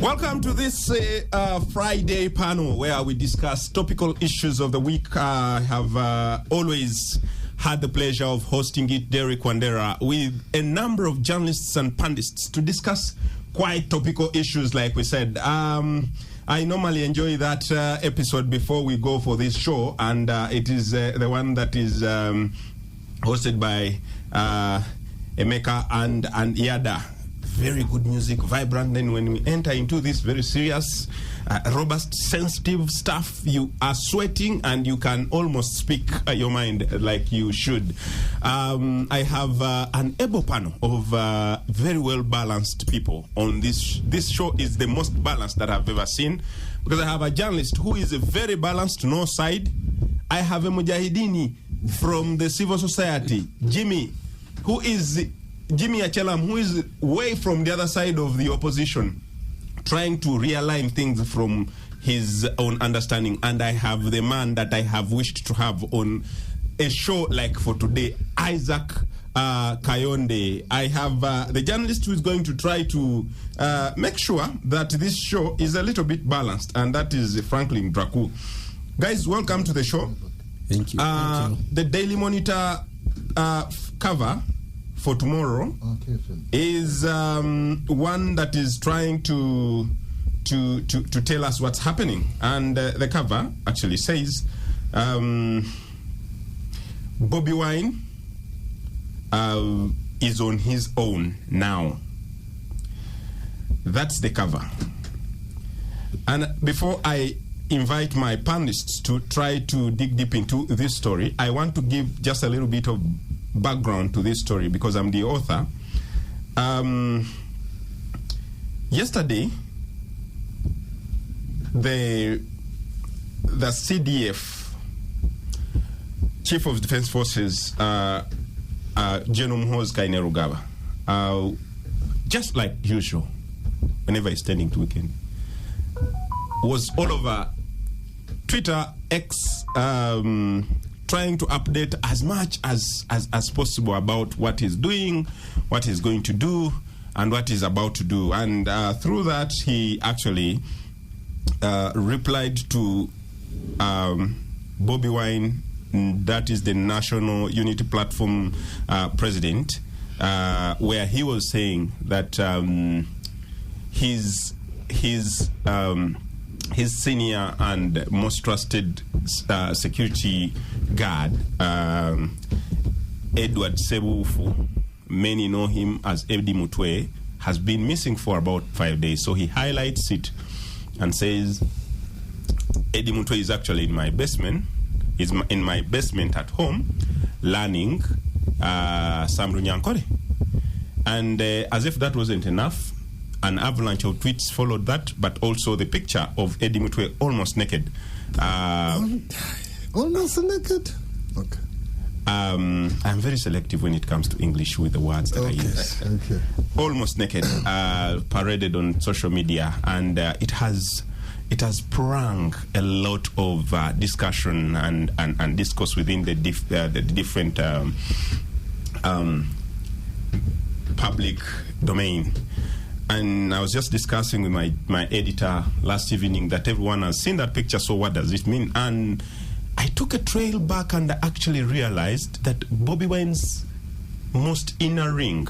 Welcome to this Friday panel where we discuss topical issues of the week. I have always had the pleasure of hosting it, Derek Wandera, with a number of journalists and pundits to discuss quite topical issues, like we said. I normally enjoy that episode before we go for this show, and it is the one that is hosted by Emeka and Yada. Very good music, vibrant. Then when we enter into this very serious, robust, sensitive stuff, you are sweating and you can almost speak your mind like you should. I have an able panel of very well balanced people on this. This show is the most balanced that I've ever seen, because I have a journalist who is a very balanced, no side. I have a mujahidini from the civil society, Jimmy Achelam, who is way from the other side of the opposition, trying to realign things from his own understanding. And I have the man that I have wished to have on a show like for today, Isaac Kayonde. I have the journalist who is going to try to make sure that this show is a little bit balanced, and that is Franklin Draku. Guys, welcome to the show. Thank you. Thank you. The Daily Monitor cover for tomorrow is one that is trying to tell us what's happening, and the cover actually says Bobi Wine is on his own now. That's the cover. And before I invite my panelists to try to dig deep into this story, I want to give just a little bit of background to this story, because I'm the author. Yesterday, the CDF Chief of Defense Forces, General Muhoozi, just like usual, whenever he's tending to weekend, was all over Twitter, X, trying to update as much as possible about what he's doing, what he's going to do, and what he's about to do. And through that, he actually replied to Bobi Wine, that is the National Unity Platform president, where he was saying that his senior and most trusted security guard, Edward Sebufu, many know him as Eddie Mutwe, has been missing for about 5 days. So he highlights it and says, Eddie Mutwe is actually in my basement. He's in my basement at home, learning some Runyankore. And as if that wasn't enough, an avalanche of tweets followed that, but also the picture of Eddie Mutwe almost naked. Almost naked? Okay. I'm very selective when it comes to English with the words that I use. Okay. Almost naked, paraded on social media, and it has sprung a lot of discussion and discourse within the different public domain. And I was just discussing with my editor last evening that everyone has seen that picture, so what does it mean? And I took a trail back and I actually realized that Bobi Wine's most inner ring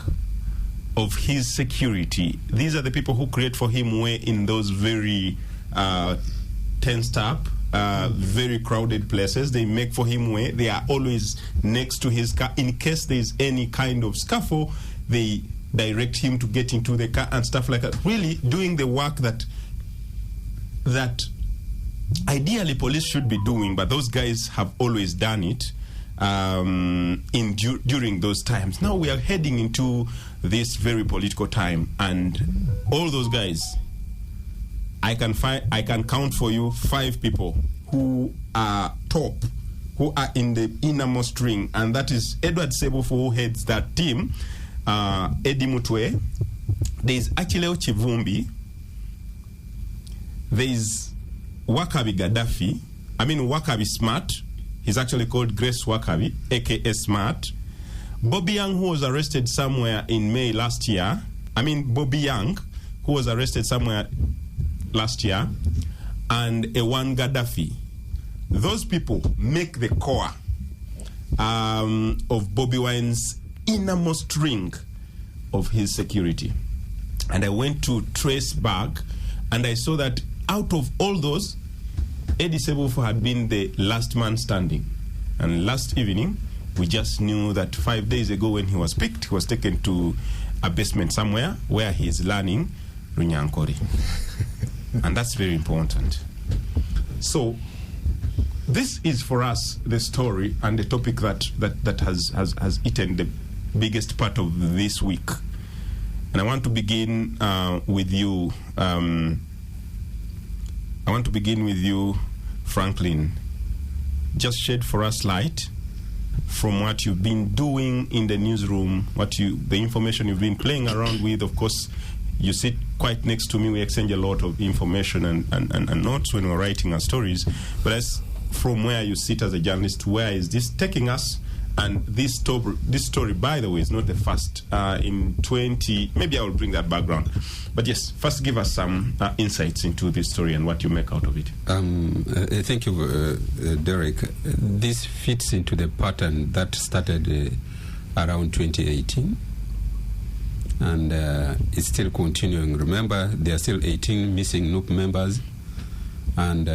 of his security, these are the people who create for him way in those very tensed up, very crowded places. They make for him way. They are always next to his car. In case there is any kind of scuffle, they direct him to get into the car and stuff like that. Really doing the work that ideally police should be doing, but those guys have always done it during those times. Now we are heading into this very political time, and all those guys, I can count for you 5 people who are top, who are in the innermost ring, and that is Edward Sebufu, who heads that team, Eddie Mutwe, there's Achileo Chivumbi, there's Wakabi Gaddafi, Wakabi Smart, he's actually called Grace Wakabi, aka Smart. Bobby Young, who was arrested somewhere in May last year, Bobby Young, who was arrested somewhere last year, and Ewan Gaddafi. Those people make the core of Bobby Wine's innermost ring of his security. And I went to trace back, and I saw that out of all those, Eddie Sebufo had been the last man standing. And last evening, we just knew that 5 days ago when he was picked, he was taken to a basement somewhere where he is learning Runyankore. And that's very important. So this is for us the story and the topic that has eaten the biggest part of this week. And I want to begin with you. Franklin. Just shed for us light from what you've been doing in the newsroom, the information you've been playing around with. Of course, you sit quite next to me. We exchange a lot of information and notes when we're writing our stories. But as from where you sit as a journalist, where is this taking us? And this story, by the way, is not the first. Maybe I will bring that background. But yes, first give us some insights into this story and what you make out of it. Thank you, Derek. This fits into the pattern that started around 2018. And it's still continuing. Remember, there are still 18 missing NUP members. And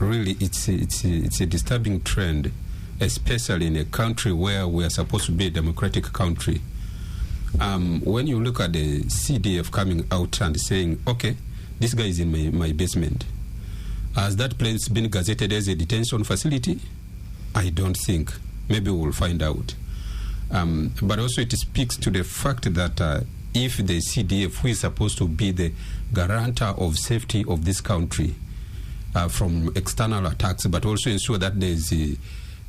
really, it's a disturbing trend, especially in a country where we are supposed to be a democratic country. When you look at the CDF coming out and saying, okay, this guy is in my basement, has that place been gazetted as a detention facility? I don't think. Maybe we'll find out. But also it speaks to the fact that if the CDF, who is supposed to be the guarantor of safety of this country from external attacks, but also ensure that there's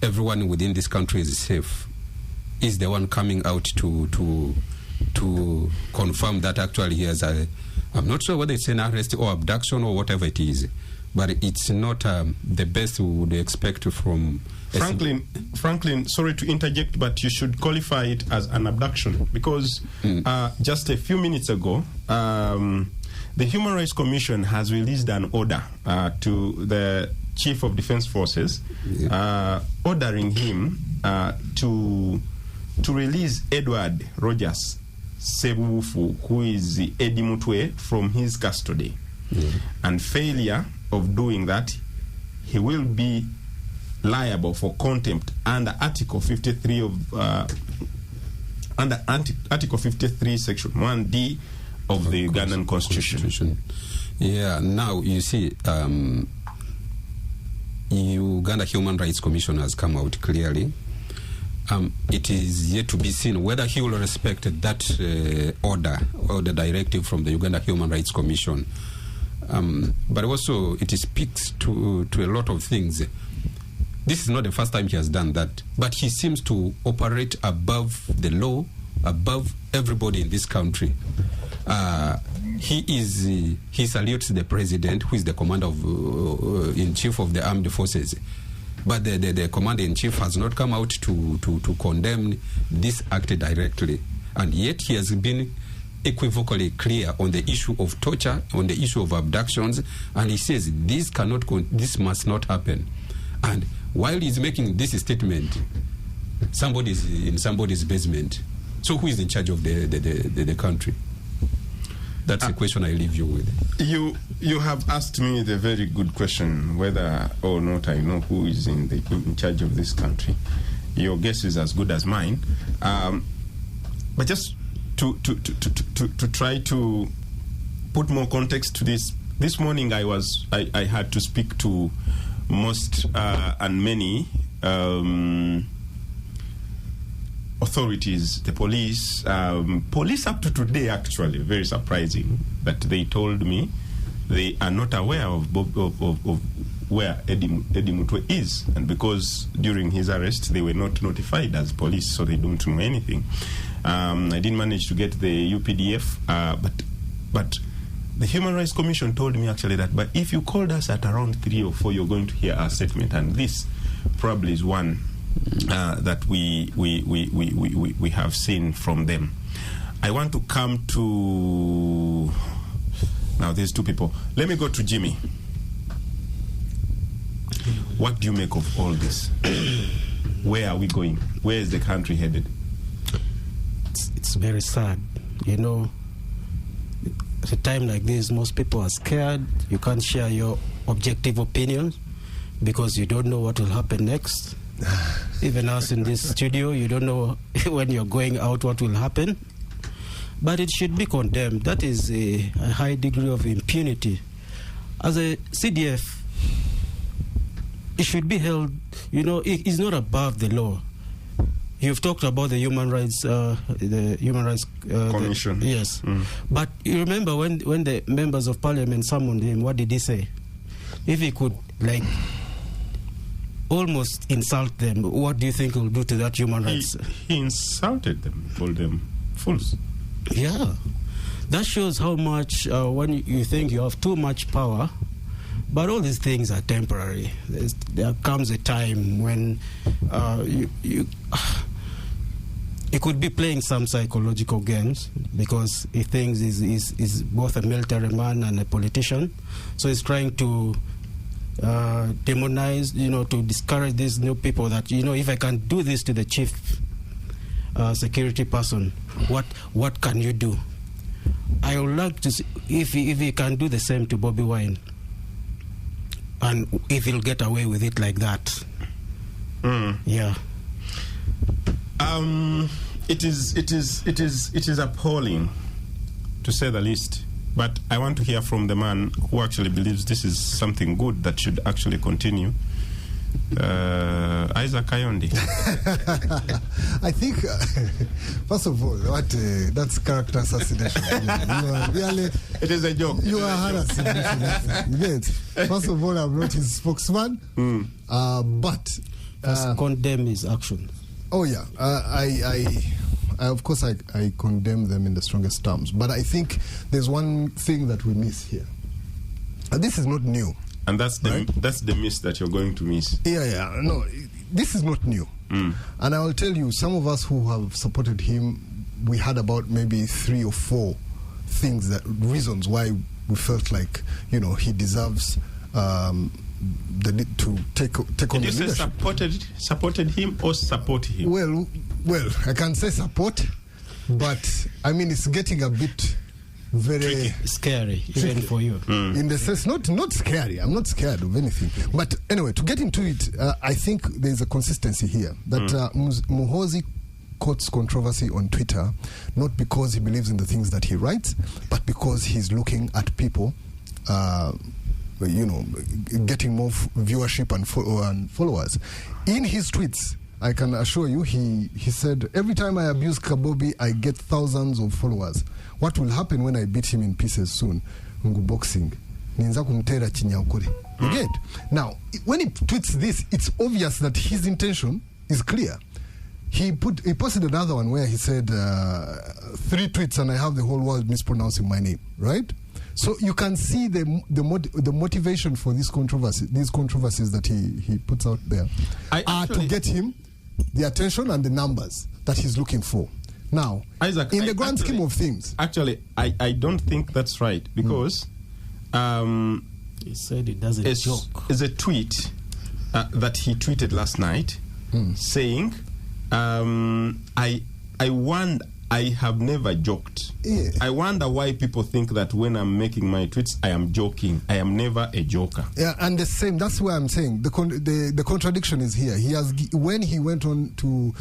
everyone within this country is safe, is the one coming out to confirm that actually he has I'm not sure whether it's an arrest or abduction or whatever it is, but it's not the best we would expect from Franklin, sorry to interject, but you should qualify it as an abduction, because just a few minutes ago, the Human Rights Commission has released an order to the Chief of Defense Forces, ordering him to release Edward Rogers Sebufo, who is Eddie Mutwe, from his custody. And failure of doing that, he will be liable for contempt under Article 53 of Article 53, Section 1D of the Ugandan Constitution. Yeah. Now you see, Uganda Human Rights Commission has come out clearly. It is yet to be seen whether he will respect that order or the directive from the Uganda Human Rights Commission. But also it speaks to a lot of things. This is not the first time he has done that, but he seems to operate above the law, above everybody in this country. He salutes the president, who is the commander in chief of the armed forces. But the commander-in-chief has not come out to condemn this act directly. And yet he has been equivocally clear on the issue of torture, on the issue of abductions, and he says this must not happen. And while he's making this statement, somebody's in somebody's basement. So who is in charge of the country? That's a question I leave you with. You have asked me the very good question, whether or not I know who is in charge of this country. Your guess is as good as mine. But just to try to put more context to this morning I had to speak to most and many authorities, the police up to today, actually, very surprising that they told me they are not aware of where Eddie Mutwe is, and because during his arrest they were not notified as police, so they don't know anything. I didn't manage to get the UPDF, but the Human Rights Commission told me actually that, but if you called us at around 3 or 4, you're going to hear our statement, and this probably is one that we have seen from them. I want to come to... Now, there's two people. Let me go to Jimmy. What do you make of all this? Where are we going? Where is the country headed? It's very sad. You know, at a time like this, most people are scared. You can't share your objective opinions because you don't know what will happen next. Even us in this studio, you don't know when you're going out what will happen. But it should be condemned. That is a high degree of impunity. As a CDF, it should be held, you know, it is not above the law. You've talked about the Human Rights Commission. Yes. But you remember when the members of parliament summoned him, what did he say? If he could, like, almost insult them, what do you think he'll do to that human rights? He insulted them, called them fools. Yeah. That shows how much, when you think you have too much power, but all these things are temporary. There comes a time when you could be playing some psychological games because he thinks he's both a military man and a politician. So he's trying to demonize, you know, to discourage these new people that, you know, if I can do this to the chief security person, what can you do? I would like to see if he can do the same to Bobby Wine, and if he'll get away with it like that. Yeah. It is appalling, to say the least. But I want to hear from the man who actually believes this is something good that should actually continue. Isaac Kayondi. I think, first of all, that's character assassination. You are really, it is a joke. You are harassing. Yes. First of all, I'm not his spokesman, but condemn his action. Oh yeah, I of course I condemn them in the strongest terms. But I think there's one thing that we miss here. This is not new. And that's the miss that you're going to miss. Yeah. No, this is not new. And I will tell you, some of us who have supported him, we had about maybe 3 or 4 reasons why we felt like, you know, he deserves the need to take on the leadership. Did you say supported him or support him? Well, I can say support, but I mean it's getting a bit very tricky. Scary, even for you. In the sense, not scary. I'm not scared of anything. But anyway, to get into it, I think there's a consistency here that Muhoozi quotes controversy on Twitter, not because he believes in the things that he writes, but because he's looking at people, you know, getting more viewership and followers. In his tweets, I can assure you, he said, every time I abuse Kabobi, I get thousands of followers. What will happen when I beat him in pieces soon? Boxing. Ninza kumtera Runyankore. You get? Now, when he tweets this, it's obvious that his intention is clear. He posted another one where he said 3 tweets and I have the whole world mispronouncing my name, right? So you can see the motivation for these controversies that he puts out there are to get him the attention and the numbers that he's looking for. Now, Isaac, in the grand scheme of things, actually, I don't think that's right because he said it doesn't joke. It's a tweet that he tweeted last night saying, I have never joked. Yeah. I wonder why people think that when I'm making my tweets, I am joking. I am never a joker. Yeah, and the same. That's why I'm saying the contradiction is here. When he went on to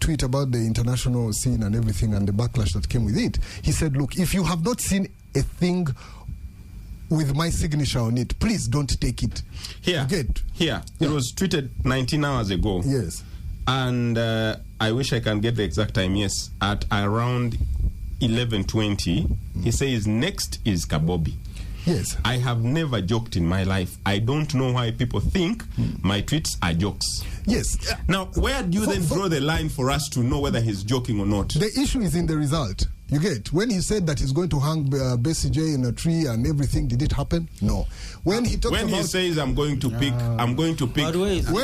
tweet about the international scene and everything and the backlash that came with it, he said, "Look, if you have not seen a thing with my signature on it, please don't take it." Here. It was tweeted 19 hours ago. Yes. And I wish I can get the exact time. Yes, at around 11:20, he says next is Kabobi. Yes. I have never joked in my life. I don't know why people think my tweets are jokes. Yes. Now, where do you then draw the line for us to know whether he's joking or not? The issue is in the result. You get when he said that he's going to hang Bessie J in a tree and everything. Did it happen? No. When he says I'm going to pick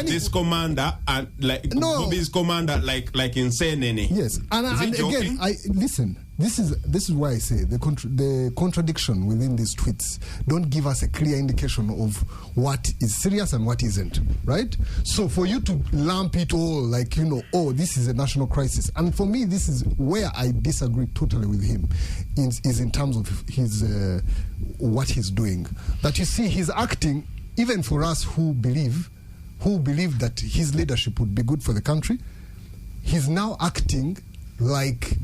this commander and like Bobby's commander like insane. Yes, and again, listen. this is why I say the contradiction within these tweets don't give us a clear indication of what is serious and what isn't, right? So for you to lump it all like, this is a national crisis, and for me this is where I disagree totally with him, is in terms of his what he's doing. That you see, he's acting, even for us who believe that his leadership would be good for the country, he's now acting like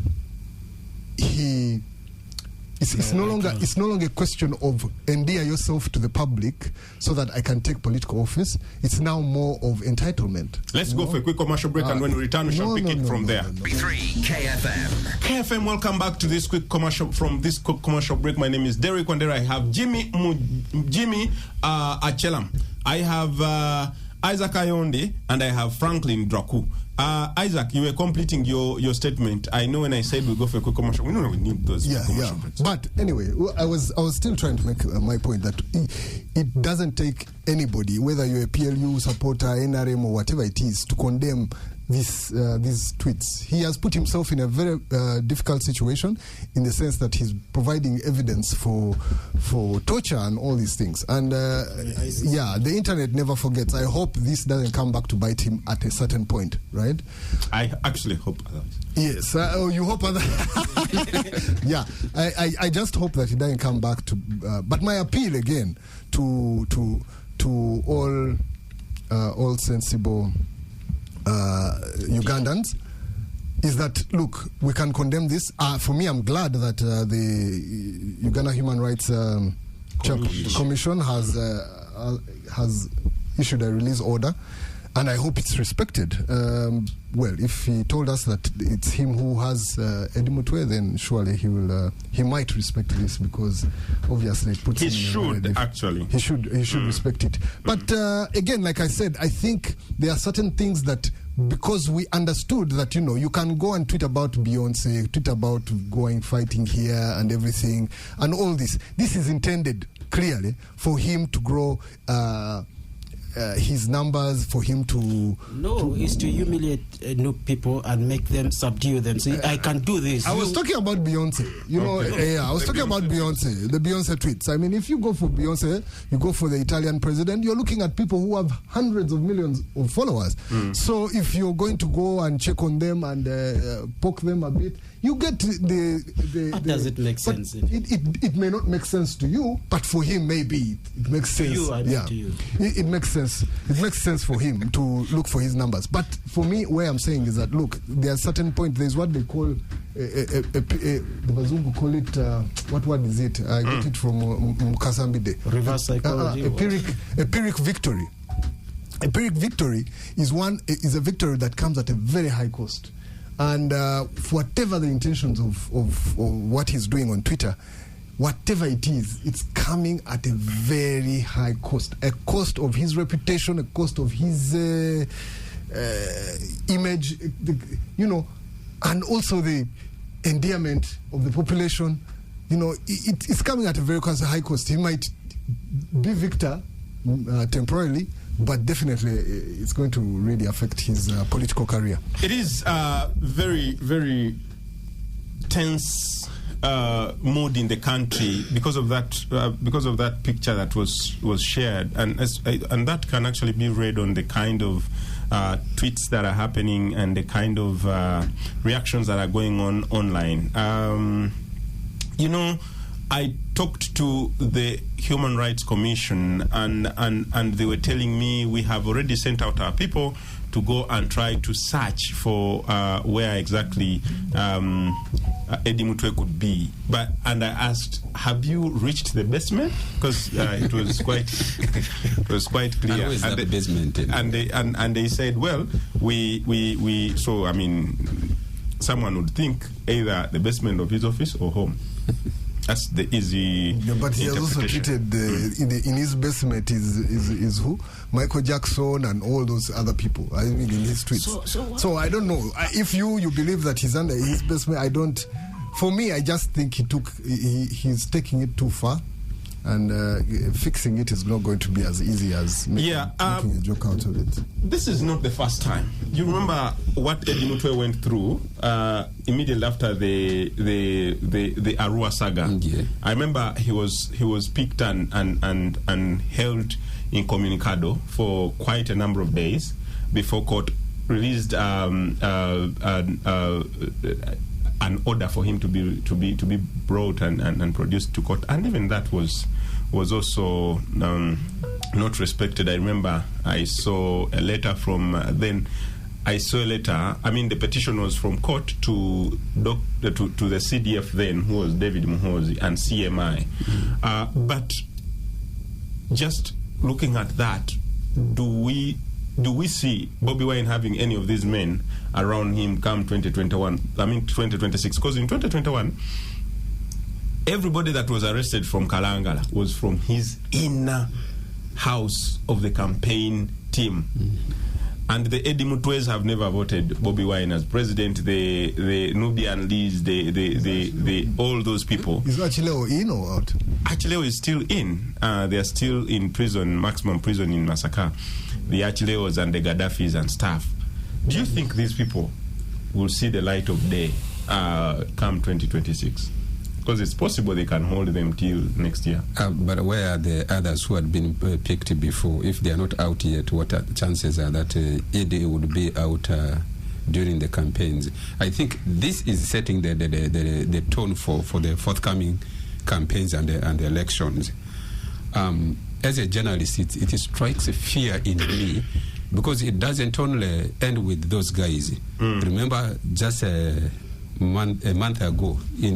it's no longer a question of endear yourself to the public so that I can take political office. It's now more of entitlement. Let's go for a quick commercial break, and when we return, we shall pick it from there. 3 KFM. KFM, welcome back to this quick commercial. From this quick commercial break, my name is Derek Wandera. I have Jimmy Achelam. I have Isaac Ayonde, and I have Franklin Draku. Isaac, you were completing your statement. I know when I said we go for a quick commercial, we know we need those commercial breaks. But anyway, I was still trying to make my point that it doesn't take anybody, whether you're a PLU supporter, NRM, or whatever it is, to condemn these tweets. He has put himself in a very difficult situation, in the sense that he's providing evidence for torture and all these things. And the internet never forgets. I hope this doesn't come back to bite him at a certain point, right? I actually hope otherwise. Yes, you hope otherwise. Yeah, I just hope that it doesn't come back to. But my appeal again to all sensible Ugandans is that, look, we can condemn this. For me, I'm glad that the Uganda Human Rights Commission has issued a release order, and I hope it's respected. Well, if he told us that it's him who has Eddie Mutwe, then surely he might respect this, because obviously it puts him in he should respect it. But again, like I said, I think there are certain things that, because we understood that, you can go and tweet about Beyonce, tweet about going fighting here and everything, and all this. This is intended clearly for him to grow his numbers, for him to... No, it's to humiliate new people and make them subdue them. See, I can do this. I was talking about Beyonce. I was talking about Beyonce, the Beyonce tweets. I mean, if you go for Beyonce, you go for the Italian president, you're looking at people who have hundreds of millions of followers. So if you're going to go and check on them and poke them a bit, you get the does it make sense? It may not make sense to you, but for him, maybe it makes sense. To you, I mean to you. It makes sense. It makes sense for him to look for his numbers. But for me, where I'm saying is that, look, there are certain points. There's what they call the Bazungu call it. What word is it? I get it from Mukasambide. Reverse psychology. A Pyrrhic victory. A Pyrrhic victory is a victory that comes at a very high cost. And whatever the intentions of what he's doing on Twitter, whatever it is, it's coming at a very high cost. A cost of his reputation, a cost of his image, and also the endearment of the population. It's coming at a very high cost. He might be victor temporarily, but definitely it's going to really affect his political career. It is very, very tense mood in the country because of that picture that was shared, and that can actually be read on the kind of tweets that are happening and the kind of reactions that are going on online. I talked to the Human Rights Commission, and they were telling me we have already sent out our people to go and try to search for where exactly Eddie Mutwe could be. And I asked, have you reached the basement? Because it was quite clear. And where is that basement? And they said, well, we so I mean, someone would think either the basement of his office or home. That's the easy. Yeah, but he has also tweeted in his basement is who? Michael Jackson and all those other people. I mean, in his tweets. So I don't know if you believe that he's under his basement. I don't. For me, I just think he's taking it too far. and fixing it is not going to be as easy as making a joke out of it. This is not the first time. You remember what Eddie Mutwe went through immediately after the Arua saga. Yeah. I remember he was picked and held incommunicado for quite a number of days before court released an order for him to be brought and produced to court, and even that was also not respected. I remember I saw a letter from then. I saw a letter. I mean, the petition was from court to the CDF then, who was David Muhoozi, and CMI. But just looking at that, do we see Bobi Wine having any of these men around him come 2026? Because in 2021, everybody that was arrested from Kalangala was from his inner house of the campaign team. And the Eddie Mutwes have never voted Bobi Wine as president. The Nubian Lees, the all those people. Is Achileo in or out? Achileo is still in. They are still in prison, maximum prison in Masaka. The Achileos and the Gaddafis and stuff. Do you think these people will see the light of day come 2026? Because it's possible they can hold them till next year. But where are the others who had been picked before? If they are not out yet, what are the chances are that Eddie would be out during the campaigns? I think this is setting the tone for the forthcoming campaigns and the elections. As a journalist, it strikes a fear in me, because it doesn't only end with those guys. Remember, just a month ago in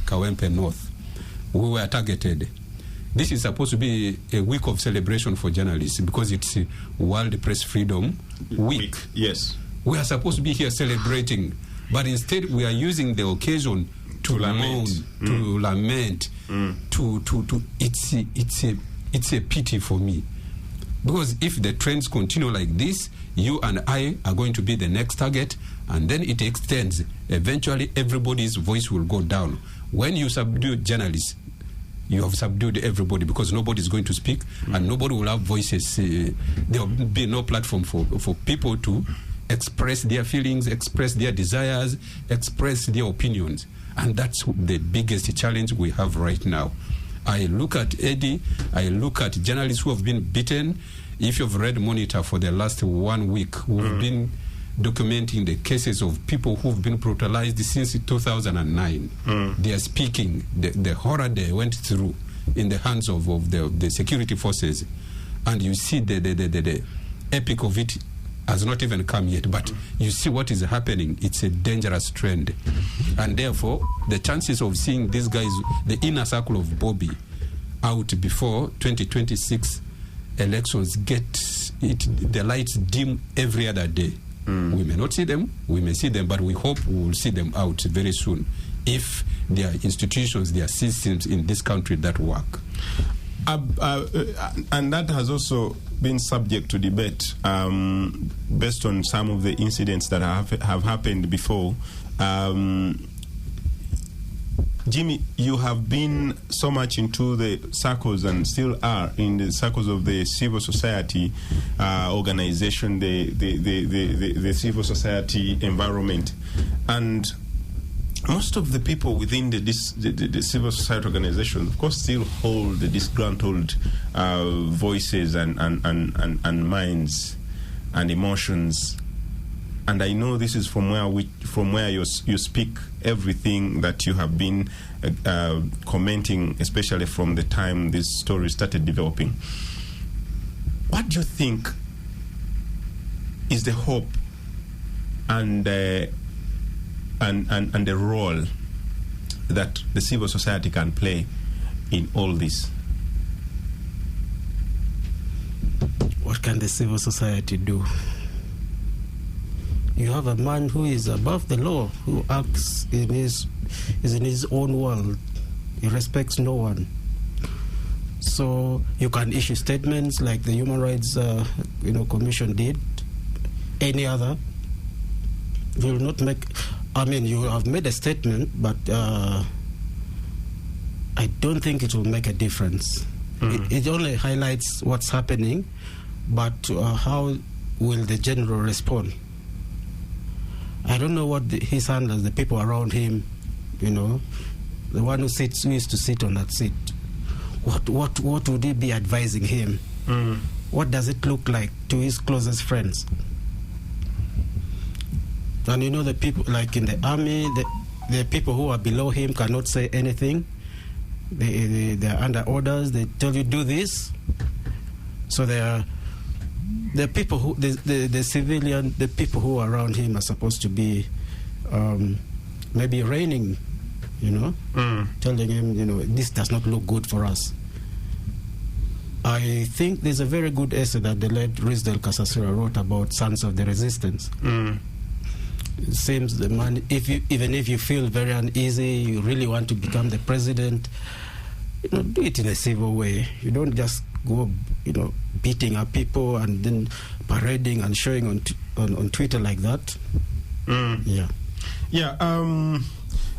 Kawempe North, we were targeted. This is supposed to be a week of celebration for journalists, because it's World Press Freedom Week. Yes. We are supposed to be here celebrating, but instead we are using the occasion to lament. It's a pity for me, because if the trends continue like this, you and I are going to be the next target, and then it extends. Eventually, everybody's voice will go down. When you subdue journalists, you have subdued everybody, because nobody is going to speak, and nobody will have voices. There will be no platform for people to express their feelings, express their desires, express their opinions. And that's the biggest challenge we have right now. I look at Eddie, I look at journalists who have been beaten. If you've read Monitor for the last 1 week, we've been documenting the cases of people who've been brutalized since 2009. They are speaking the horror they went through in the hands of the security forces. And you see the epic of it has not even come yet, but you see what is happening. It's a dangerous trend. And therefore, the chances of seeing these guys, the inner circle of Bobby, out before 2026 elections, the lights dim every other day. We may not see them, we may see them, but we hope we will see them out very soon, if there are institutions, there are systems in this country that work. And that has also been subject to debate based on some of the incidents that have happened before. Jimmy, you have been so much into the circles, and still are in the circles of the civil society organization, the civil society environment, and most of the people within the civil society organization, of course, still hold the disgruntled voices and minds and emotions. And I know this is from where you speak everything that you have been commenting, especially from the time this story started developing. What do you think is the hope and the role that the civil society can play in all this? What can the civil society do? You have a man who is above the law, who acts is in his own world. He respects no one. So you can issue statements like the Human Rights Commission did. Any other will not make. I mean, you have made a statement, but I don't think it will make a difference. It only highlights what's happening, but how will the general respond? I don't know what his handlers, the people around him, you know, the one who used to sit on that seat, what would he be advising him? What does it look like to his closest friends? And you know, the people like in the army, the people who are below him cannot say anything. They are under orders. They tell you do this. So the people who the civilian, the people who are around him are supposed to be maybe reigning, you know, telling him, you know, this does not look good for us. I think there's a very good essay that the late Rizdal Kasasira wrote about Sons of the Resistance. It seems the man, even if you feel very uneasy, you really want to become the president, you know, do it in a civil way. You don't just go, you know, beating up people and then parading and showing on Twitter like that.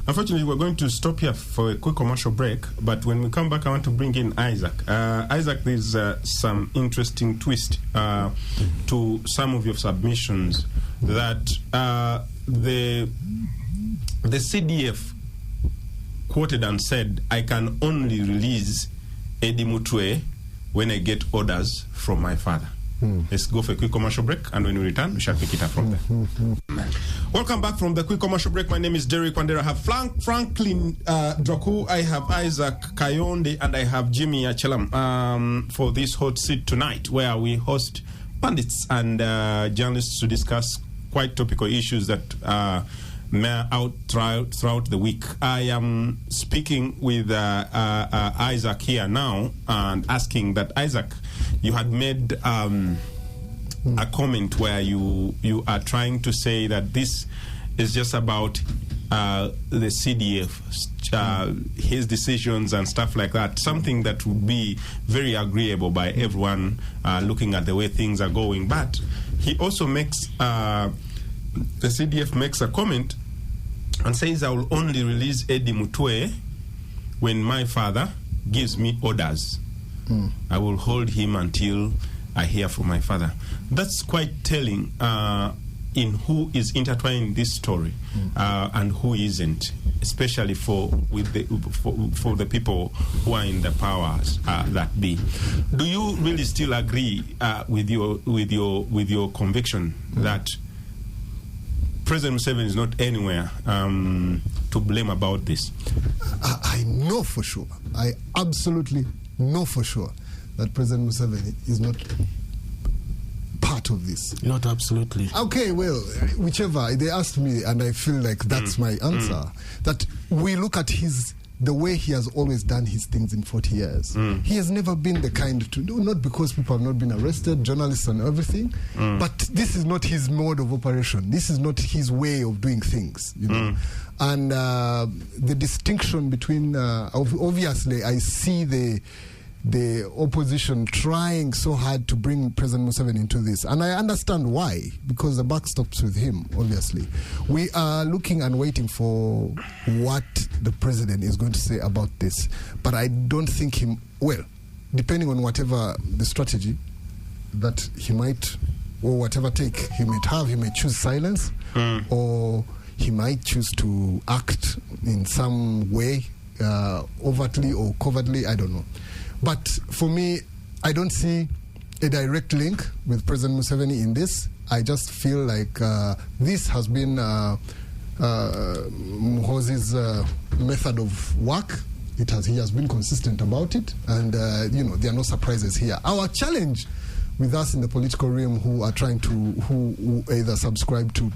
Unfortunately, we're going to stop here for a quick commercial break, but when we come back, I want to bring in Isaac. Isaac, there's some interesting twist to some of your submissions that the CDF quoted and said, I can only release Eddie Mutwe when I get orders from my father. Let's go for a quick commercial break, and when we return, we shall pick it up from there. Welcome back from the quick commercial break. My name is Derek Wandera. I have Franklin Draku, I have Isaac Kayonde, and I have Jimmy Achelam for this hot seat tonight, where we host pundits and journalists to discuss quite topical issues that may out throughout the week. I am speaking with Isaac here now and asking that, Isaac, you had made a comment where you are trying to say that this is just about the CDF, his decisions and stuff like that, something that would be very agreeable by everyone looking at the way things are going. But he also makes, the CDF makes a comment and says, I will only release Eddie Mutwe when my father gives me orders. I will hold him until I hear from my father. That's quite telling in who is intertwined this story and who isn't, especially for the people who are in the powers that be. Do you really still agree with your conviction that President Museveni is not anywhere to blame about this? I know for sure. I absolutely know for sure that President Museveni is not part of this. Not absolutely. Okay, well, whichever. They asked me, and I feel like that's my answer. That we look at the way he has always done his things in 40 years. He has never been the kind to do, not because people have not been arrested, journalists and everything, but this is not his mode of operation. This is not his way of doing things, you know. And the distinction between, obviously, I see the opposition trying so hard to bring President Museveni into this. And I understand why, because the buck stops with him, obviously. We are looking and waiting for what the president is going to say about this. But I don't think well, depending on whatever the strategy that he might, or whatever take he might have, he may choose silence, or he might choose to act in some way, overtly or covertly, I don't know. But for me, I don't see a direct link with President Museveni in this. I just feel like this has been Muhoozi's method of work. He has been consistent about it, and you know, there are no surprises here. Our challenge with us in the political realm who are trying to, who either subscribe to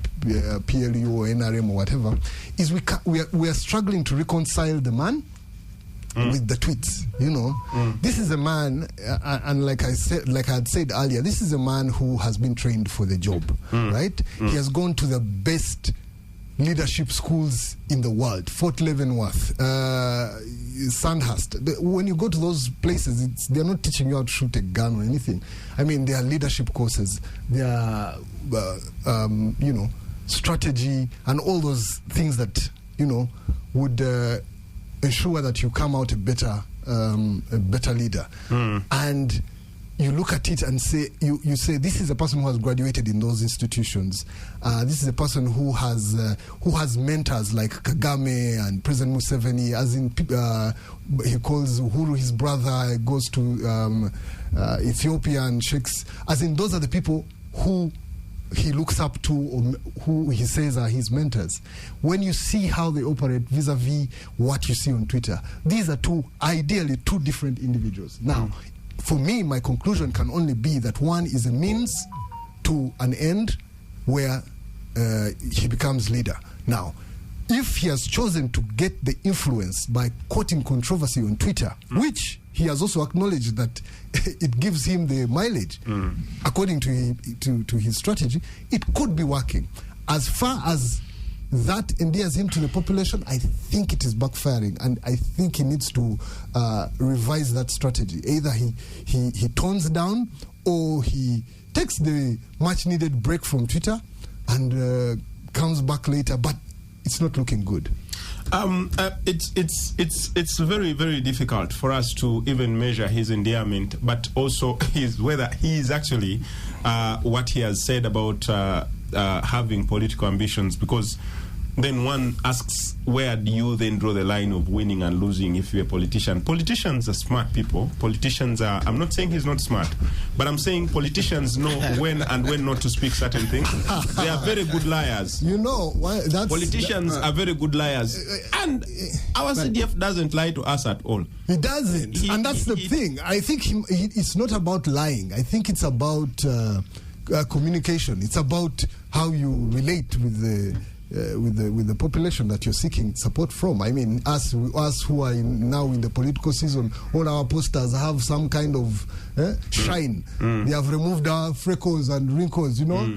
PLU or NRM or whatever, is we are struggling to reconcile the man with the tweets, you know. This is a man, and like I had said earlier, this is a man who has been trained for the job, right? He has gone to the best leadership schools in the world, Fort Leavenworth, Sandhurst. When you go to those places, they're not teaching you how to shoot a gun or anything. I mean, there are leadership courses, there are, you know, strategy and all those things that, you know, would ensure that you come out a better leader. And you look at it and say, you say, this is a person who has graduated in those institutions. This is a person who has mentors like Kagame and President Museveni, as in he calls Uhuru his brother, goes to Ethiopia and shakes, as in those are the people who he looks up to, or who he says are his mentors. When you see how they operate vis-a-vis what you see on Twitter, these are ideally two different individuals. Now, for me, my conclusion can only be that one is a means to an end where he becomes leader. Now, if he has chosen to get the influence by quoting controversy on Twitter, which he has also acknowledged that it gives him the mileage, according to his strategy, it could be working. As far as that endears him to the population, I think it is backfiring, and I think he needs to revise that strategy. Either he tones down, or he takes the much-needed break from Twitter and comes back later, but it's not looking good. It's very, very difficult for us to even measure his endearment, but also whether he is actually what he has said about having political ambitions, because then one asks, where do you then draw the line of winning and losing if you're a politician? Politicians are smart people. Politicians are, I'm not saying he's not smart, but I'm saying politicians know when and when not to speak certain things. They are very good liars. You know, politicians are very good liars. And our CDF doesn't lie to us at all. He doesn't. And that's the thing. I think it's not about lying. I think it's about communication. It's about how you relate with the population that you're seeking support from. I mean, us who are now in the political season, all our posters have some kind of shine. They have removed our freckles and wrinkles, you know.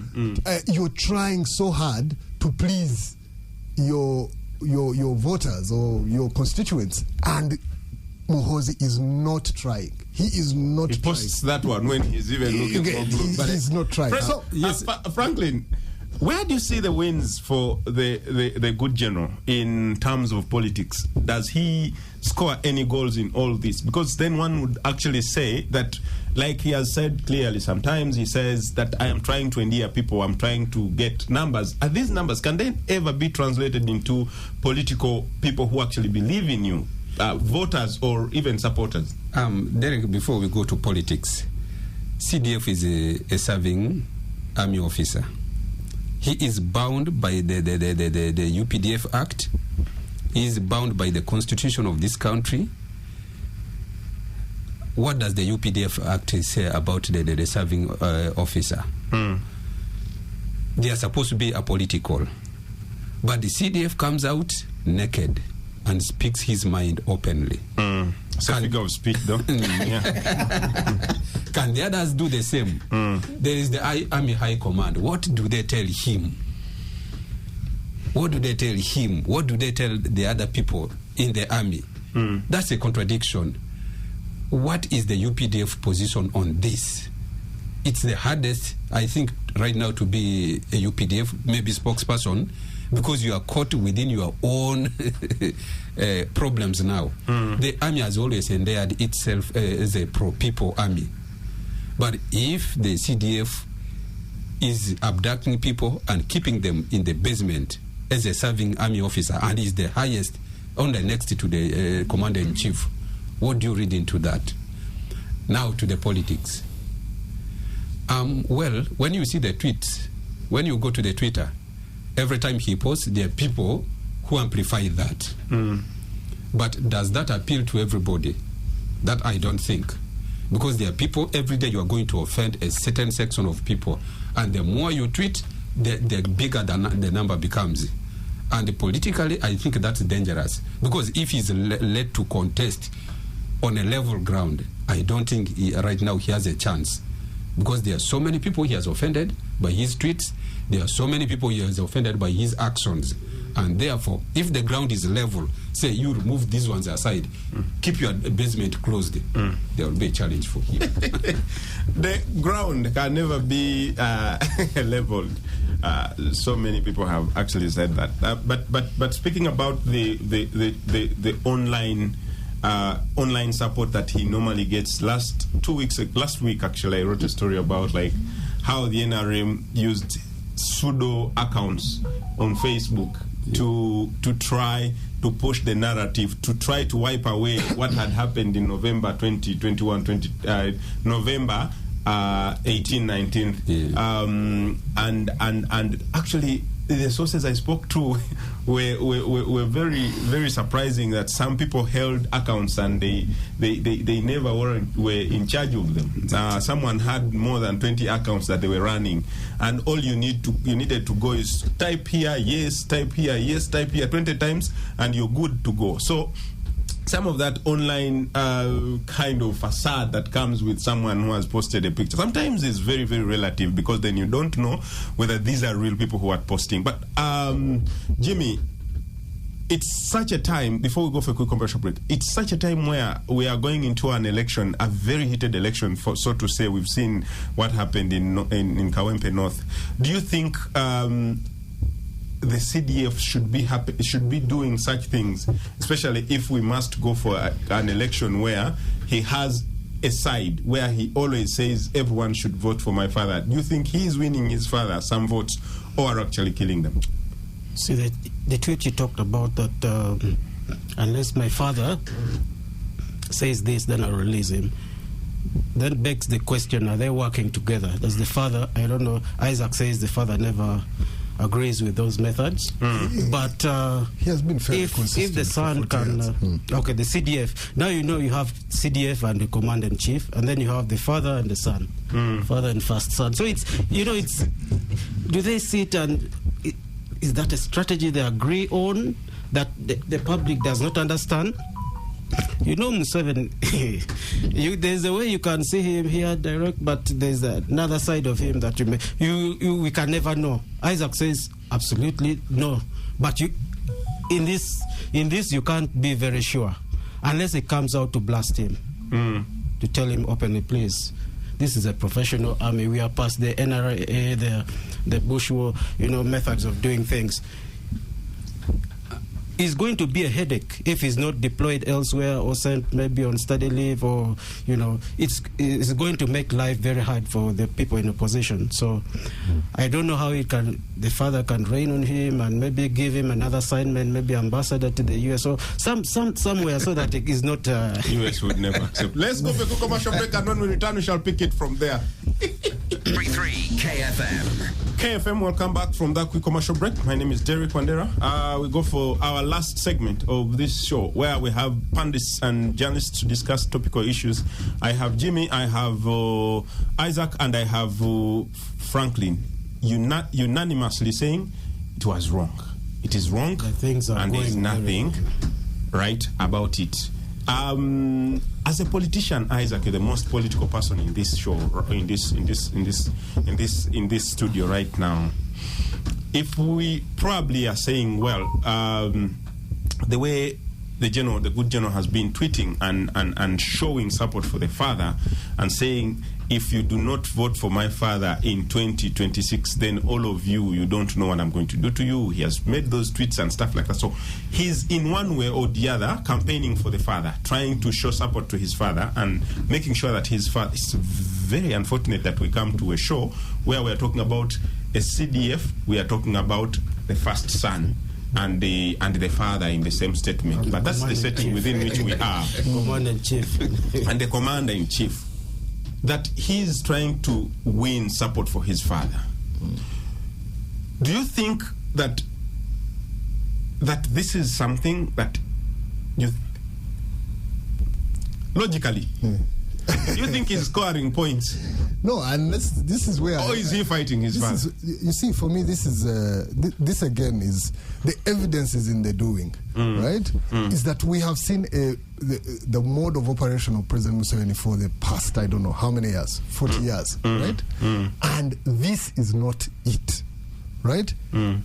You're trying so hard to please your voters or your constituents, and Muhoozi is not trying. He is not trying. He posts that one when he's even looking for blue. But he's not trying. So, Franklin, where do you see the wins for the good general in terms of politics? Does he score any goals in all this? Because then one would actually say that, like he has said clearly, sometimes he says that I am trying to endear people, I'm trying to get numbers. Are these numbers, can they ever be translated into political people who actually believe in you, voters or even supporters? Derek, before we go to politics, CDF is a serving army officer. He is bound by the UPDF Act. He is bound by the constitution of this country. What does the UPDF Act say about the serving officer? They are supposed to be apolitical. But the CDF comes out naked and speaks his mind openly. It's a figure of speech, though. Can the others do the same? There is the Army High Command. What do they tell him? What do they tell him? What do they tell the other people in the army? That's a contradiction. What is the UPDF position on this? It's the hardest, I think, right now to be a UPDF, maybe spokesperson, because you are caught within your own problems now. The army has always endeared itself as a pro-people army. But if the CDF is abducting people and keeping them in the basement as a serving army officer and is the highest, only next to the commander-in-chief, what do you read into that? Now to the politics. Well, when you see the tweets, when you go to the Twitter, every time he posts, there are people who amplify that. But does that appeal to everybody? That I don't think. Because there are people, every day you are going to offend a certain section of people. And the more you tweet, the bigger the number becomes. And politically, I think that's dangerous. Because if he's led to contest on a level ground, I don't think right now he has a chance. Because there are so many people he has offended by his tweets. There are so many people he has offended by his actions. And therefore, if the ground is level, say you remove these ones aside, keep your basement closed, there will be a challenge for him. The ground can never be leveled. So many people have actually said that. But speaking about the online support that he normally gets, last week actually I wrote a story about like how the NRM used pseudo accounts on Facebook to try to push the narrative, to try to wipe away what had happened in November 2021, November 18, 19th. Yeah. And actually the sources I spoke to were very, very surprising that some people held accounts and they never were in charge of them. Someone had more than 20 accounts that they were running, and all you needed to go is type here, yes, type here, yes, type here 20 times, and you're good to go. So some of that online kind of facade that comes with someone who has posted a picture sometimes is very, very relative, because then you don't know whether these are real people who are posting. But Jimmy, it's such a time, before we go for a quick commercial break, it's such a time where we are going into an election, a very heated election, so to say. We've seen what happened in Kawempe North. Do you think the CDF should be doing such things, especially if we must go for an election where he has a side where he always says everyone should vote for my father? Do you think he is winning his father some votes, or are actually killing them? See, the tweet you talked about, that unless my father says this, then I'll release him, then begs the question, are they working together? Does the father, I don't know, Isaac says the father never agrees with those methods, but he has been fairly consistent. If the son can, okay, the CDF. Now you have CDF and the commander-in-chief, and then you have the father and the son, father and first son. So it's do they sit and is that a strategy they agree on that the public does not understand? You know, Museveni, there's a way you can see him here direct, but there's another side of him that we can never know. Isaac says absolutely no, but in this you can't be very sure unless it comes out to blast him, to tell him openly, please, this is a professional army. We are past the NRA, the Bush war, methods of doing things. It's going to be a headache if he's not deployed elsewhere or sent maybe on study leave, or it's going to make life very hard for the people in opposition. So I don't know how the father can rain on him and maybe give him another assignment, maybe ambassador to the US or somewhere, so that it is not. US would never accept. Let's go for a commercial break, and when we return, we shall pick it from there. 33 KFM. KFM, welcome back from that quick commercial break. My name is Derek Wandera. We go for our last segment of this show, where we have pundits and journalists to discuss topical issues. I have Jimmy, I have Isaac, and I have Franklin, unanimously saying it was wrong. It is wrong, and there is nothing right about it. As a politician, Isaac, you're the most political person in this show, in this studio right now. If we probably are saying, well, the way the good general has been tweeting and showing support for the father and saying, if you do not vote for my father in 2026, then all of you don't know what I'm going to do to you. He has made those tweets and stuff like that. So he's in one way or the other campaigning for the father, trying to show support to his father and making sure that his father. It's very unfortunate that we come to a show where we are talking about a CDF, we are talking about the first son and the father in the same statement. But that's the setting within which we are. Commander-in-chief. And the commander-in-chief. That he's trying to win support for his father. Do you think that this is something that you logically you think he's scoring points? No, and this is where. Or is he fighting his father? You see, for me, this is this again is the evidence is in the doing, right? Is that we have seen the mode of operation of President Museveni for the past, I don't know how many years, 40 years, right? And this is not it, right?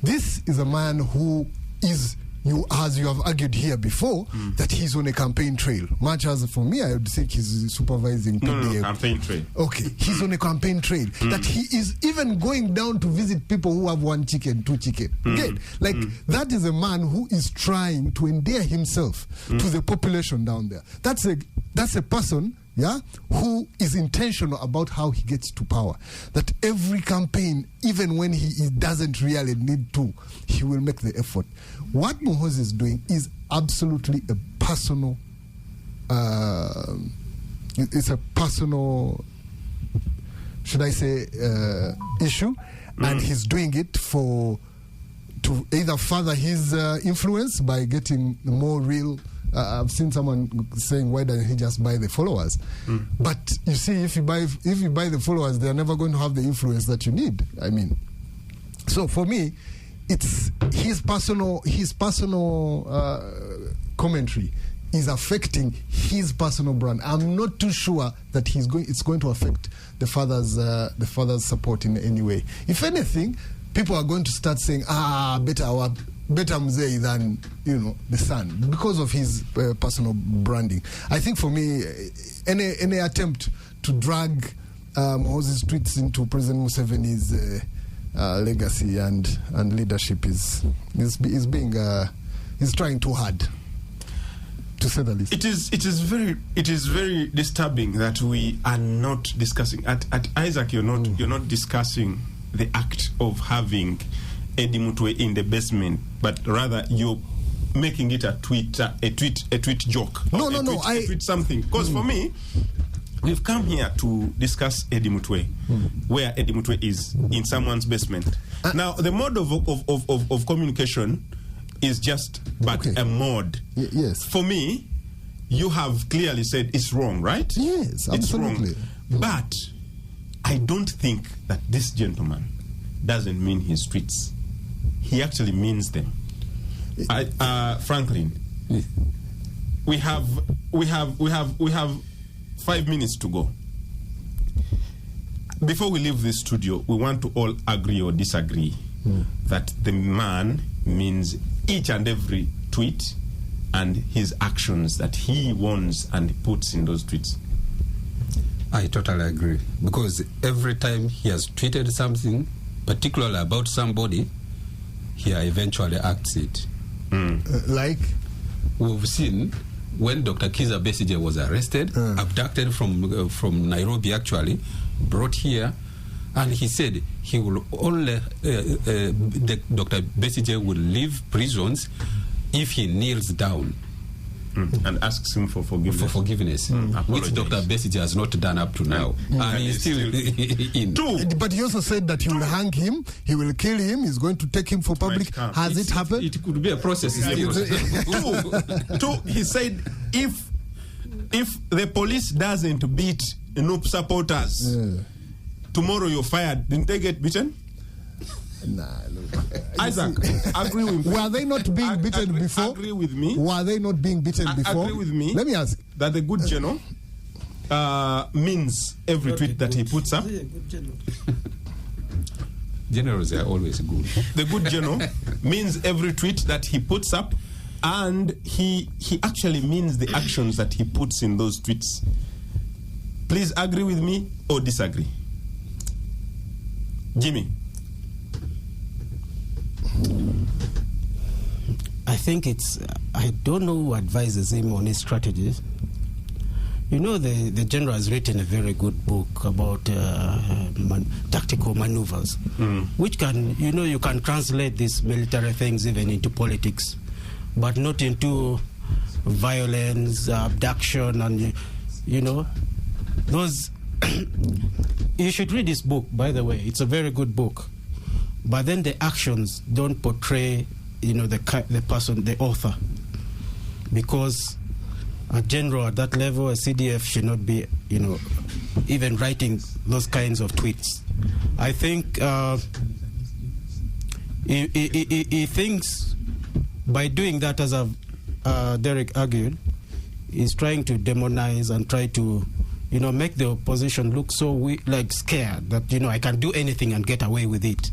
This is a man who is as you have argued here before, that he's on a campaign trail. Much as for me, I would think he's supervising PDM. No, campaign trail. Okay, he's on a campaign trail. That he is even going down to visit people who have 1 chicken, 2 chicken. Again, that is a man who is trying to endear himself to the population down there. That's a person, who is intentional about how he gets to power. That every campaign, even when he doesn't really need to, he will make the effort. What Muhoozi is doing is absolutely a personal, it's a personal, should I say, issue, and he's doing it to either further his influence by getting more real. I've seen someone saying, why doesn't he just buy the followers? But you see, if you buy the followers, they're never going to have the influence that you need. I mean, so for me, it's his personal commentary is affecting his personal brand. I'm not too sure that it's going to affect the father's support in any way. If anything, people are going to start saying, better Mzee than the son, because of his personal branding. I think for me, any attempt to drag Muhoozi's tweets into President Museveni's legacy and leadership is trying too hard, to say the least. It is very disturbing that we are not discussing at Isaac. You're not discussing the act of having Eddie Mutwe in the basement, but rather you're making it a tweet joke. No, I tweet something. Because for me, we've come here to discuss Eddie Mutwe, where Eddie Mutwe is in someone's basement. Now, the mode of communication is just a mode. Yes. For me, you have clearly said it's wrong, right? Yes, absolutely. It's wrong. But I don't think that this gentleman doesn't mean his tweets. He actually means them. Franklin, we have 5 minutes to go. Before we leave this studio, we want to all agree or disagree that the man means each and every tweet and his actions that he wants and puts in those tweets. I totally agree, because every time he has tweeted something, particularly about somebody, he eventually acts it. Like? We've seen when Dr. Kizza Besigye was arrested, abducted from Nairobi actually, brought here, and he said he will only, Dr. Besigye will leave prisons if he kneels down. And asks him for forgiveness. Which Dr. Besigye has not done up to now. And he's still in. But he also said that he will hang him, he will kill him, he's going to take him for public. Has it happened? It could be a process. Two, he said if the police doesn't beat Noop supporters, tomorrow you're fired. Didn't they get beaten? Nah, look. Isaac, agree with me. Were they not being beaten before? Agree with me. Were they not being beaten before? Agree with me. Let me ask. That the good general means every tweet that he puts up. Generals are always good. The good general means every tweet that he puts up, and he actually means the actions that he puts in those tweets. Please agree with me or disagree. Jimmy. I think I don't know who advises him on his strategies. The general has written a very good book about tactical maneuvers, which you can translate these military things even into politics, but not into violence, abduction, and those. You should read this book, by the way. It's a very good book. But then the actions don't portray, the person, the author. Because a general at that level, a CDF, should not be, even writing those kinds of tweets. I think he thinks by doing that, as Derek argued, he's trying to demonize and try to, make the opposition look so scared that, I can do anything and get away with it.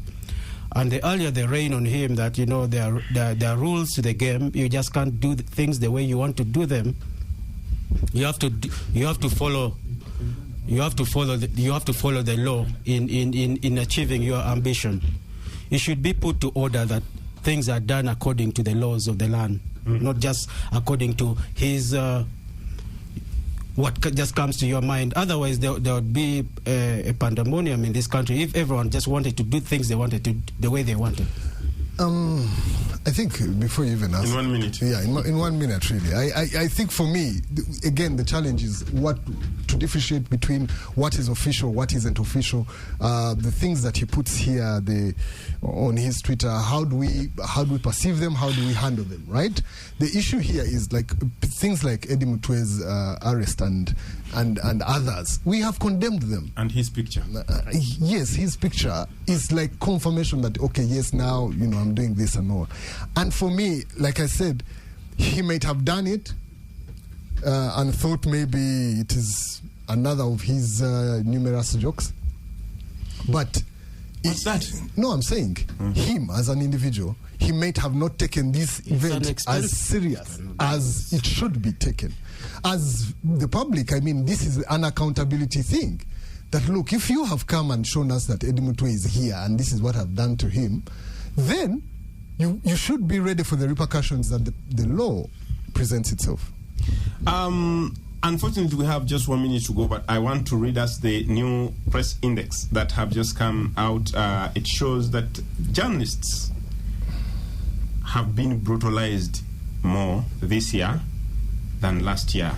And the earlier they rain on him that, you know, there are rules to the game. You just can't do things the way you want to do them. You have to follow the law in achieving your ambition. It should be put to order that things are done according to the laws of the land, not just according to his what just comes to your mind. Otherwise, there would be a pandemonium in this country if everyone just wanted to do things they wanted to the way they wanted. I think before you even ask... In 1 minute. Yeah, in 1 minute, really. I think for me, again, the challenge is to differentiate between what is official, what isn't official, the things that he puts here on his Twitter, how do we perceive them, how do we handle them, right? The issue here is like things like Eddie Mutwe's arrest and others. We have condemned them. And his picture. Yes, his picture is like confirmation that, okay, yes, now, you know, I'm doing this and all. And for me, like I said, he might have done it and thought maybe it is another of his numerous jokes. But what's that? No, I'm saying him as an individual, he might have not taken this event as serious as it should be taken. As the public, I mean, this is an accountability thing. That look, if you have come and shown us that Eddie Mutwe is here and this is what I've done to him, then you should be ready for the repercussions that the law presents itself. Unfortunately, we have just 1 minute to go, but I want to read us the new press index that have just come out. It shows that journalists have been brutalized more this year than last year.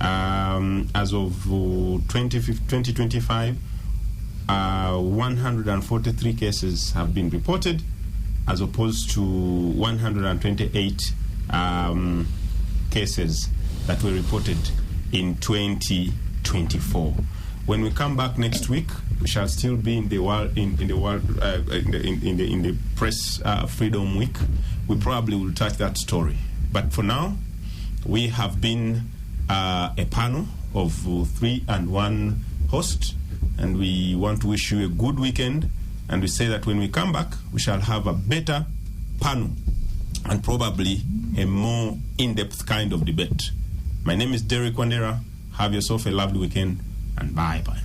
As of 2025, 143 cases have been reported, as opposed to 128 cases that were reported in 2024. When we come back next week, we shall still be in the press freedom week. We probably will touch that story. But for now, we have been a panel of 3 and 1 hosts, and we want to wish you a good weekend. And we say that when we come back, we shall have a better panel and probably a more in-depth kind of debate. My name is Derek Wandera. Have yourself a lovely weekend, and bye-bye.